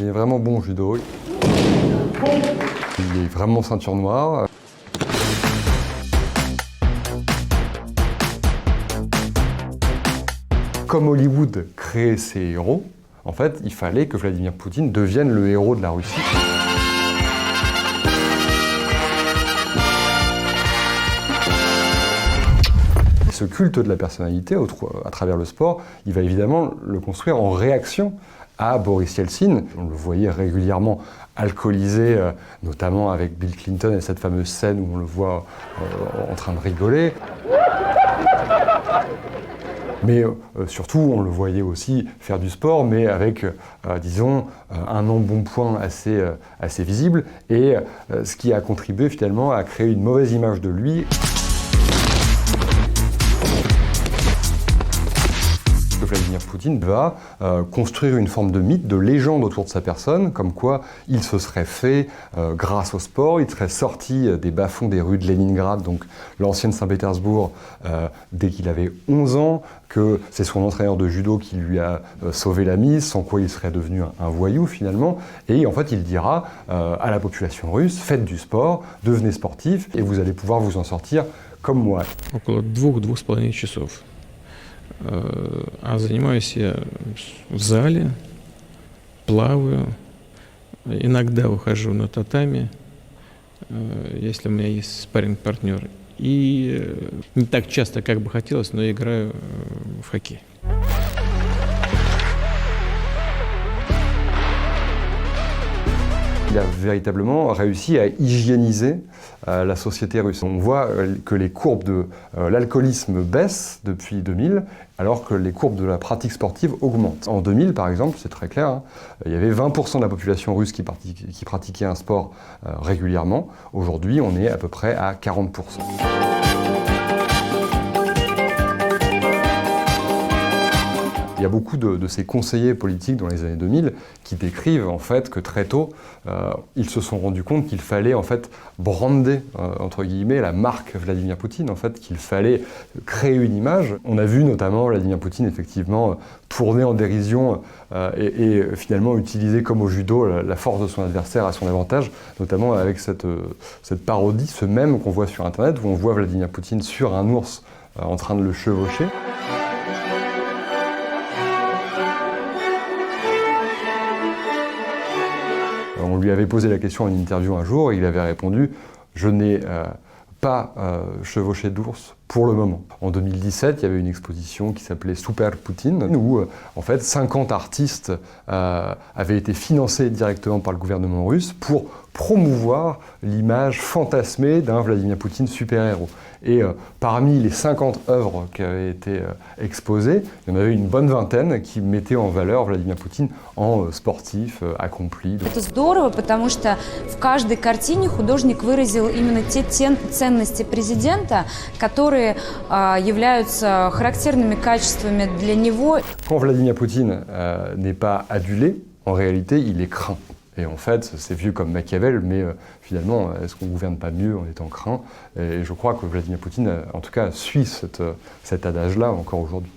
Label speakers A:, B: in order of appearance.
A: est vraiment bon au judo. Il est vraiment ceinture noire. Comme Hollywood crée ses héros, en fait, il fallait que Vladimir Poutine devienne le héros de la Russie. Ce culte de la personnalité, à travers le sport, il va évidemment le construire en réaction à Boris Yeltsin. On le voyait régulièrement alcoolisé, notamment avec Bill Clinton et cette fameuse scène où on le voit en train de rigoler. Mais surtout, on le voyait aussi faire du sport, mais avec, disons, un embonpoint assez visible, et ce qui a contribué finalement à créer une mauvaise image de lui. Vladimir Poutine va construire une forme de mythe, de légende autour de sa personne, comme quoi il se serait fait grâce au sport, il serait sorti des bas-fonds des rues de Leningrad, donc l'ancienne Saint-Pétersbourg, dès qu'il avait 11 ans, que c'est son entraîneur de judo qui lui a sauvé la mise, sans quoi il serait devenu un voyou finalement. Et en fait, il dira à la population russe, faites du sport, devenez sportif, et vous allez pouvoir vous en sortir comme moi.
B: Около 2–2,5 часов. А занимаюсь я в зале, плаваю, иногда ухожу на татами, если у меня есть спарринг-партнер. И не так часто, как бы хотелось, но играю в хоккей.
A: Il a véritablement réussi à hygiéniser la société russe. On voit que les courbes de l'alcoolisme baissent depuis 2000, alors que les courbes de la pratique sportive augmentent. En 2000, par exemple, c'est très clair, hein, il y avait 20% de la population russe qui pratiquait un sport régulièrement. Aujourd'hui, on est à peu près à 40%. Il y a beaucoup de ces conseillers politiques dans les années 2000 qui décrivent en fait que très tôt, ils se sont rendus compte qu'il fallait en fait brander entre guillemets la marque Vladimir Poutine, en fait qu'il fallait créer une image. On a vu notamment Vladimir Poutine effectivement tourner en dérision et finalement utiliser comme au judo la force de son adversaire à son avantage, notamment avec cette parodie, ce mème qu'on voit sur internet où on voit Vladimir Poutine sur un ours en train de le chevaucher. On lui avait posé la question en interview un jour et il avait répondu « Je n'ai pas chevauché d'ours pour le moment ». En 2017, il y avait une exposition qui s'appelait Super Poutine où en fait 50 artistes avaient été financés directement par le gouvernement russe pour promouvoir l'image fantasmée d'un Vladimir Poutine super-héros. Et parmi les 50 œuvres qui avaient été exposées, il y en avait une bonne vingtaine qui mettaient en valeur Vladimir Poutine en sportif accompli.
C: Это здорово, потому что в каждой картине художник выразил именно те ценности президента, которые являются характерными качествами для него.
A: Quand Vladimir Poutine n'est pas adulé, en réalité, il est craint. Et en fait, c'est vieux comme Machiavel, mais finalement, est-ce qu'on ne gouverne pas mieux en étant craint? Et je crois que Vladimir Poutine, en tout cas, suit cet adage-là encore aujourd'hui.